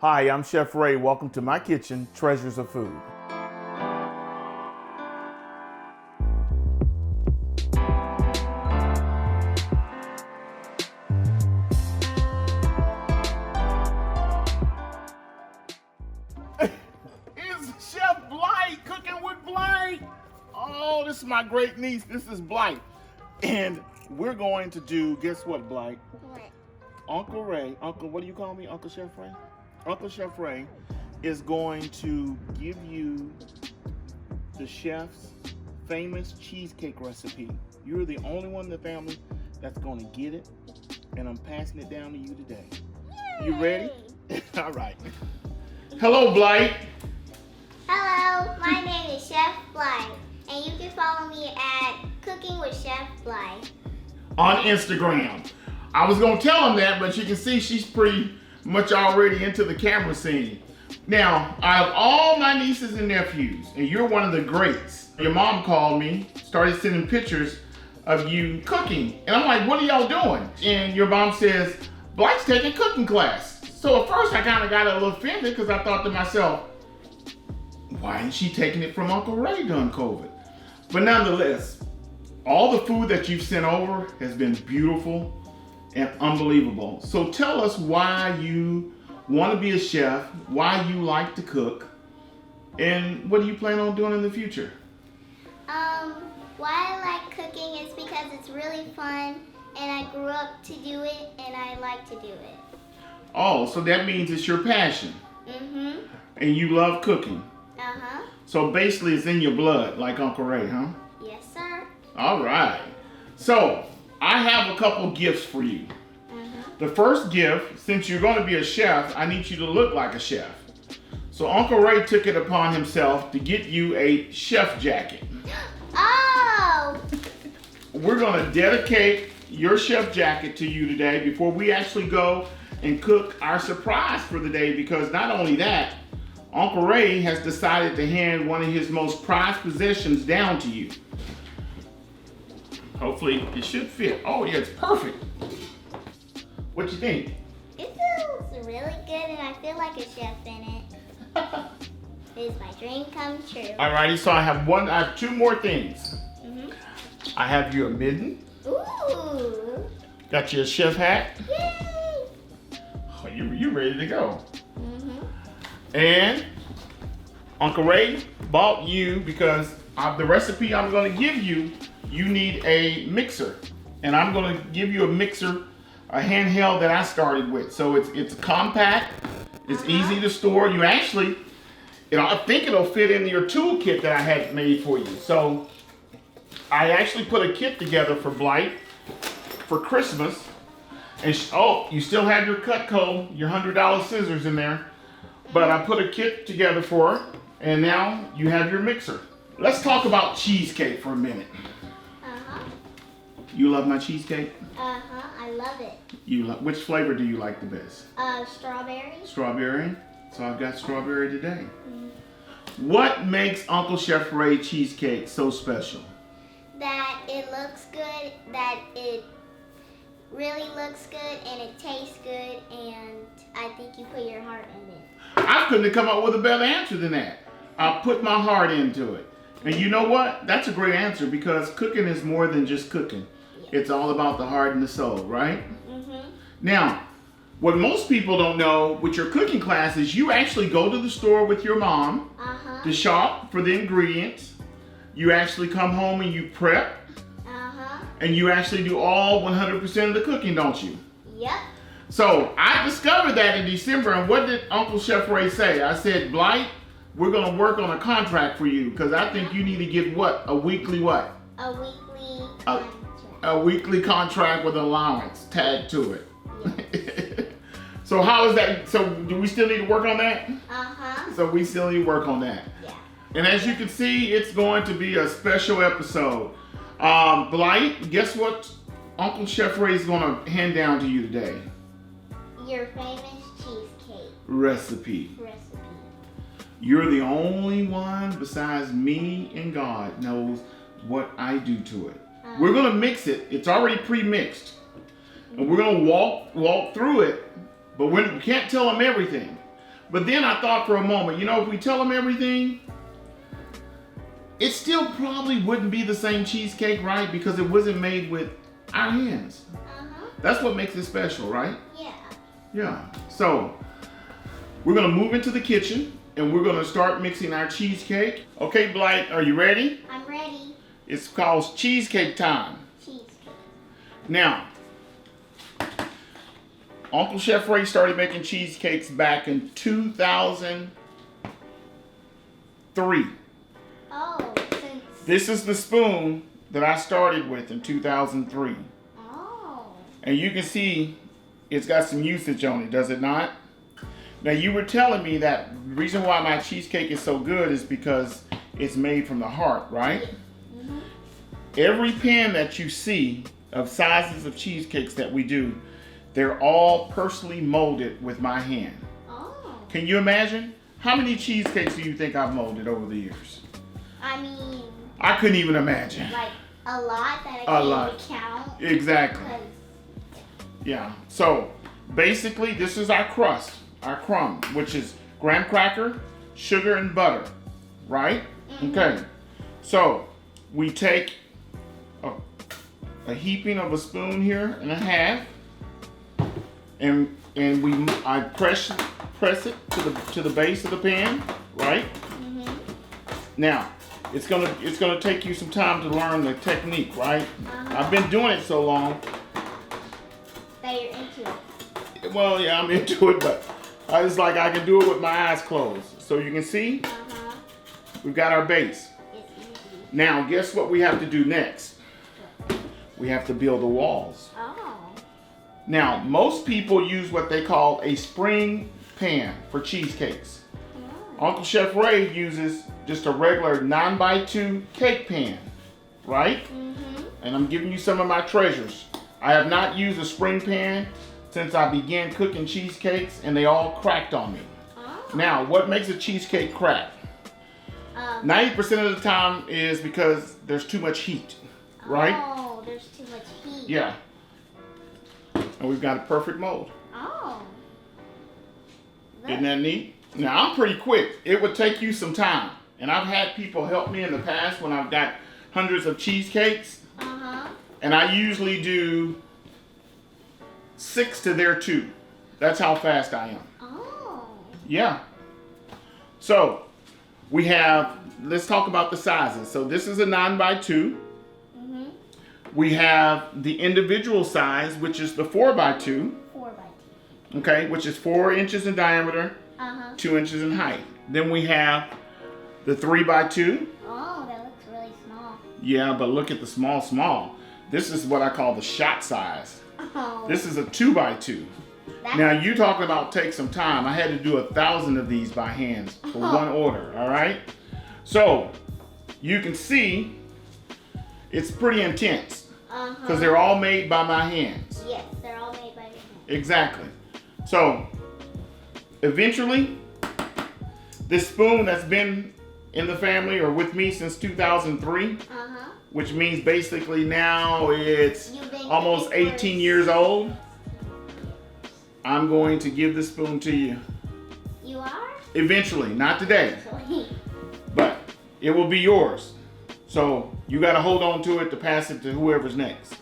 Hi, I'm Chef Rey. Welcome to my kitchen, Treasures of Food. It's Chef Blythe, cooking with Blythe. Oh, this is my great niece. This is Blythe. And we're going to do, guess what, Blythe? What? Uncle Rey, what do you call me? Uncle Chef Rey? Uncle Chef Rey is going to give you the chef's famous cheesecake recipe. You're the only one in the family that's going to get it, and I'm passing it down to you today. You ready? All right. Hello, Blythe. Hello, my name is Chef Blythe, and you can follow me at Cooking with Chef Blythe On Instagram. I was going to tell him that, but you can see she's pretty much already into the camera scene. Now, I have all my nieces and nephews, and you're one of the greats. Your mom called me, started sending pictures of you cooking. And I'm like, what are y'all doing? And your mom says, Blythe's taking cooking class. So at first I kind of got a little offended because I thought to myself, why isn't she taking it from Uncle Rey during COVID? But nonetheless, all the food that you've sent over has been beautiful and unbelievable. So tell us why you want to be a chef, why you like to cook, and what do you plan on doing in the future? Why I like cooking is because it's really fun, and I grew up to do it, and I like to do it. Oh, so that means it's your passion. Mm-hmm. And you love cooking. Uh-huh. So basically it's in your blood, like Uncle Rey, huh? Yes, sir. All right. So I have a couple gifts for you. The first gift, since you're going to be a chef, I need you to look like a chef. So Uncle Rey took it upon himself to get you a chef jacket. Oh! We're going to dedicate your chef jacket to you today before we actually go and cook our surprise for the day, because not only that, Uncle Rey has decided to hand one of his most prized possessions down to you. Hopefully it should fit. Oh yeah, it's perfect. What you think? It feels really good, and I feel like a chef in it. It's my dream come true. Alrighty, so I have two more things. I have you a mitten. Ooh! Got you a chef hat. Yay! Oh, you ready to go. And Uncle Rey bought you, because of the recipe I'm going to give you, you need a mixer. And I'm going to give you a mixer, a handheld that I started with. So it's compact, it's easy to store. You actually, I think it'll fit in your toolkit that I had made for you. So I actually put a kit together for Blythe for Christmas. And you still have your Cutco, your $100 scissors in there. But I put a kit together for her, and now you have your mixer. Let's talk about cheesecake for a minute. You love my cheesecake? I love it. Which flavor do you like the best? Strawberry. Strawberry. So I've got strawberry today. What makes Uncle Chef Rey cheesecake so special? That it looks good, that it really looks good, and it tastes good, and I think you put your heart in it. I couldn't have come up with a better answer than that. I put my heart into it. And you know what? That's a great answer, because cooking is more than just cooking. It's all about the heart and the soul, right? Now, what most people don't know with your cooking class is you actually go to the store with your mom to shop for the ingredients. You actually come home and you prep. And you actually do all 100% of the cooking, don't you? Yep. So I discovered that in December, and what did Uncle Chef Rey say? I said, Blythe, we're going to work on a contract for you, because I think you need to get what? A weekly what? A weekly contract. A weekly contract with allowance tagged to it. Yes. So how is that? So do we still need to work on that? So we still need to work on that. Yeah. And as you can see, it's going to be a special episode. Blythe, guess what Uncle Chef Rey is going to hand down to you today? Your famous cheesecake recipe. recipe. You're the only one besides me and God knows what I do to it. We're going to mix it. It's already pre-mixed. And we're going to walk through it, but we can't tell them everything. But then I thought for a moment, you know, if we tell them everything, it still probably wouldn't be the same cheesecake, right? Because it wasn't made with our hands. That's what makes it special, right? Yeah. Yeah. So we're gonna move into the kitchen and we're gonna start mixing our cheesecake. Okay, Blythe, are you ready? I'm ready. It's called cheesecake time. Cheesecake. Now, Uncle Chef Rey started making cheesecakes back in 2003. Oh, since... This is the spoon that I started with in 2003. Oh. And you can see it's got some usage on it, does it not? Now you were telling me that the reason why my cheesecake is so good is because it's made from the heart, right? Mm-hmm. Every pan that you see of sizes of cheesecakes that we do, they're all personally molded with my hand. Oh. Can you imagine? How many cheesecakes do you think I've molded over the years? I mean... I couldn't even imagine. Like, a lot that I A can't lot. even count. Exactly. 'Cause... Yeah. So, basically, this is our crust, our crumb, which is graham cracker, sugar, and butter, right? Mm-hmm. Okay. So, we take a heaping of a spoon here and a half, and I press it to the base of the pan, right? Mm-hmm. Now, it's gonna take you some time to learn the technique, right? Uh-huh. I've been doing it so long. That you're into it. Well, yeah, I'm into it, but I can do it with my eyes closed. So you can see, Uh-huh. we've got our base. It's easy. Now, guess what we have to do next? We have to build the walls. Oh. Now, most people use what they call a spring pan for cheesecakes. Oh. Uncle Chef Rey uses just a regular 9x2 cake pan, right? Mm-hmm. And I'm giving you some of my treasures. I have not used a spring pan since I began cooking cheesecakes, and they all cracked on me. Oh. Now, what makes a cheesecake crack? 90% of the time is because there's too much heat, right? Oh, there's too much heat. Yeah. And we've got a perfect mold. Oh. Isn't that neat? Now, I'm pretty quick. It would take you some time. And I've had people help me in the past when I've got hundreds of cheesecakes. Uh-huh. And I usually do 6 to their 2. That's how fast I am. Oh. Yeah. So, we have, let's talk about the sizes. So this is a 9x2. Mm-hmm. We have the individual size, which is the 4x2. 4x2. Okay, which is 4 inches in diameter, Uh-huh. 2 inches in height. Then we have the 3x2. Oh, that looks really small. Yeah, but look at the small. This is what I call the shot size. Oh. This is a 2x2. That's... Now you talking about take some time. I had to do 1,000 of these by hands for one order, all right? So you can see it's pretty intense because they're all made by my hands. Yes, they're all made by your hand. Exactly. So eventually, this spoon that's been in the family or with me since 2003, which means basically now it's almost 18 years old, I'm going to give the spoon to you. You are? Eventually, not today, but it will be yours. So you got to hold on to it to pass it to whoever's next.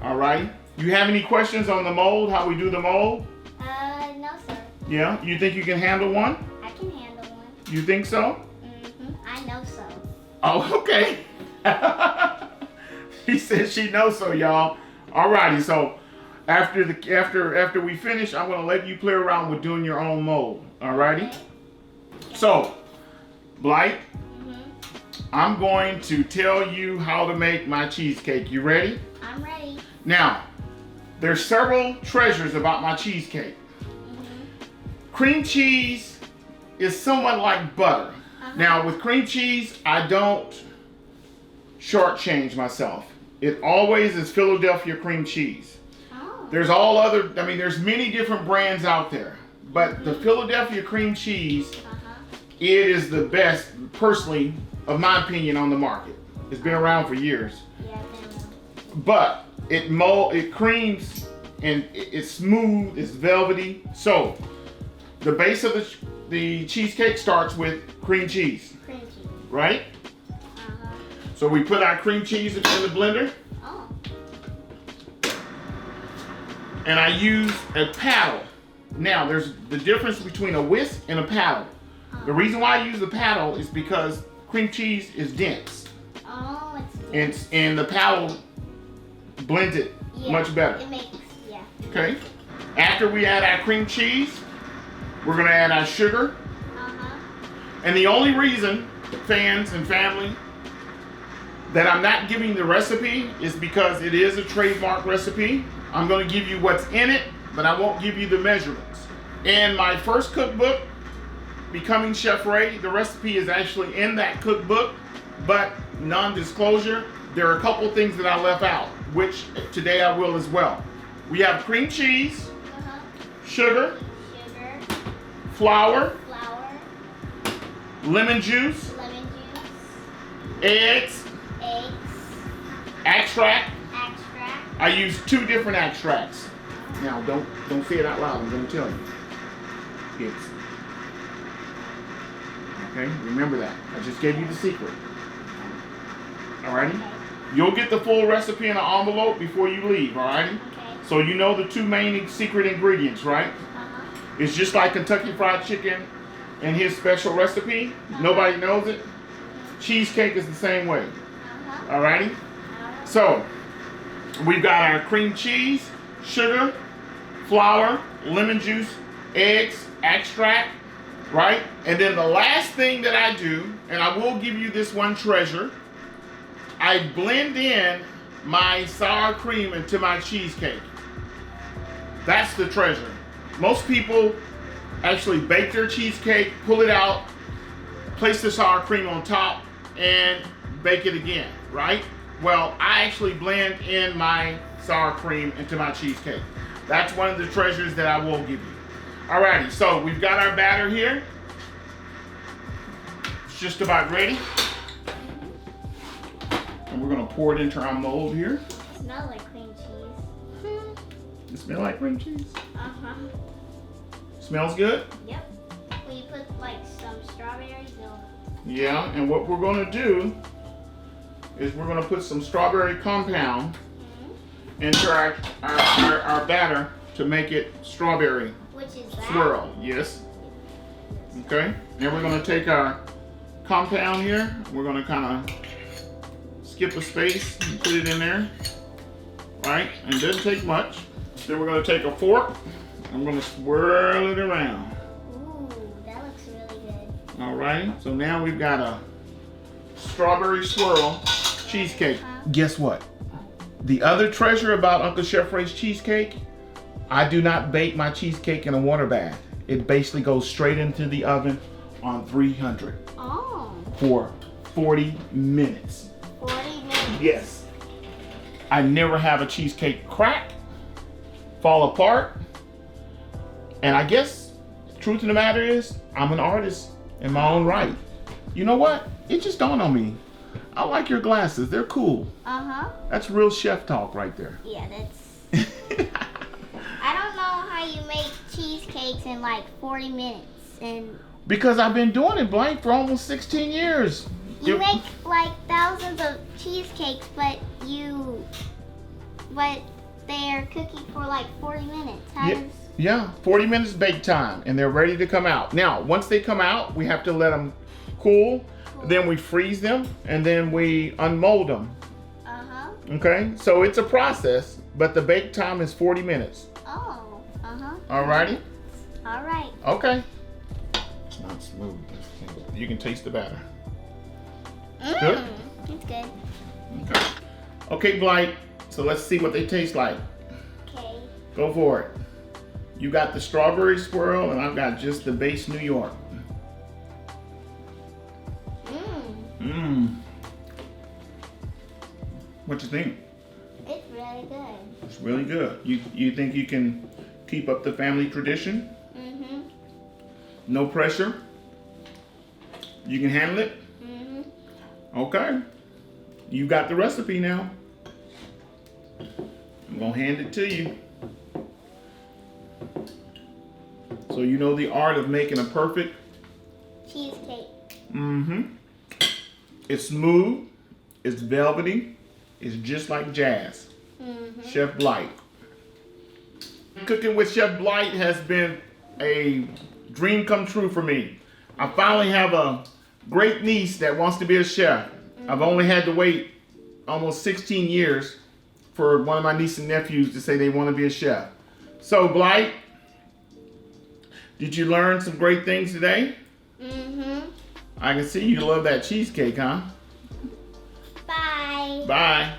All right? You have any questions on the mold, how we do the mold? No, sir. Yeah? You think you can handle one? I can handle one. You think so? Mm-hmm. I know so. Oh, okay. He said she knows so, y'all. Alrighty, so after we finish, I'm gonna let you play around with doing your own mold. Alrighty? Okay. So, Blythe, I'm going to tell you how to make my cheesecake. You ready? I'm ready. Now, there's several treasures about my cheesecake. Cream cheese is somewhat like butter. Now, with cream cheese, I don't shortchange myself. It always is Philadelphia cream cheese. Oh. There's many different brands out there, but the Philadelphia cream cheese, it is the best, personally, of my opinion, on the market. It's been around for years. Yeah, But it creams and it's smooth, it's velvety. So the base of the cheesecake starts with cream cheese, right? So we put our cream cheese in the blender. Oh. And I use a paddle. Now, there's the difference between a whisk and a paddle. The reason why I use the paddle is because cream cheese is dense. Oh, it's dense. And the paddle blends it much better. It makes, Okay. After we add our cream cheese, we're gonna add our sugar. And the only reason, fans and family, that I'm not giving the recipe is because it is a trademark recipe. I'm gonna give you what's in it, but I won't give you the measurements. In my first cookbook, Becoming Chef Rey, the recipe is actually in that cookbook, but non-disclosure, there are a couple things that I left out, which today I will as well. We have cream cheese, sugar, flour, lemon juice, eggs, extract. I use 2 different extracts. Now, don't say it out loud. I'm going to tell you. It's okay. Remember that. I just gave you the secret. Alrighty. You'll get the full recipe in an envelope before you leave. Alrighty. Okay. So you know the 2 main secret ingredients, right? It's just like Kentucky Fried Chicken and his special recipe. Nobody knows it. Cheesecake is the same way. Alrighty. So we've got our cream cheese, sugar, flour, lemon juice, eggs, extract, right? And then the last thing that I do, and I will give you this one treasure, I blend in my sour cream into my cheesecake. That's the treasure. Most people actually bake their cheesecake, pull it out, place the sour cream on top, and bake it again, right? Well, I actually blend in my sour cream into my cheesecake. That's one of the treasures that I will give you. Alrighty, so we've got our batter here. It's just about ready. And we're gonna pour it into our mold here. It smells like cream cheese. It smells like cream cheese? Uh-huh. Smells good? Yep. Will you put like some strawberries or? Yeah, and what we're gonna do is we're gonna put some strawberry compound into our batter to make it strawberry Which is that? swirl. Yes. Okay. Then we're gonna take our compound here. We're gonna kind of skip a space and put it in there. Right? And it doesn't take much. Then we're gonna take a fork. I'm gonna swirl it around. Ooh, that looks really good. All right. So now we've got a strawberry swirl cheesecake. Guess what? The other treasure about Uncle Chef Rey's cheesecake, I do not bake my cheesecake in a water bath. It basically goes straight into the oven on 300 for 40 minutes. 40 minutes? Yes. I never have a cheesecake crack, fall apart, and I guess the truth of the matter is I'm an artist in my own right. You know what? It just dawned on me. I like your glasses. They're cool. Uh-huh. That's real chef talk right there. Yeah, that's... I don't know how you make cheesecakes in like 40 minutes. And Because I've been doing it, Blythe, for almost 16 years. you make like thousands of cheesecakes, but they're cooking for like 40 minutes. How does... Yeah, 40 minutes bake time, and they're ready to come out. Now, once they come out, we have to let them cool. Then we freeze them, and then we unmold them. Uh-huh. Okay, so it's a process, but the bake time is 40 minutes. Oh, uh-huh. Alrighty? All right. Okay. It's not smooth. You can taste the batter. Good? It's good. Okay. Okay, Blythe, so let's see what they taste like. Okay. Go for it. You got the strawberry swirl, and I've got just the base New York. What you think? It's really good. It's really good. You think you can keep up the family tradition? Mm-hmm. No pressure? You can handle it? Mm-hmm. Okay. You got the recipe now. I'm gonna hand it to you. So So you know the art of making a perfect cheesecake. It's smooth, it's velvety, it's just like jazz. Chef Blythe. Cooking with Chef Blythe has been a dream come true for me. I finally have a great niece that wants to be a chef. I've only had to wait almost 16 years for one of my nieces and nephews to say they want to be a chef. So Blythe, did you learn some great things today? I can see you love that cheesecake, huh? Bye. Bye.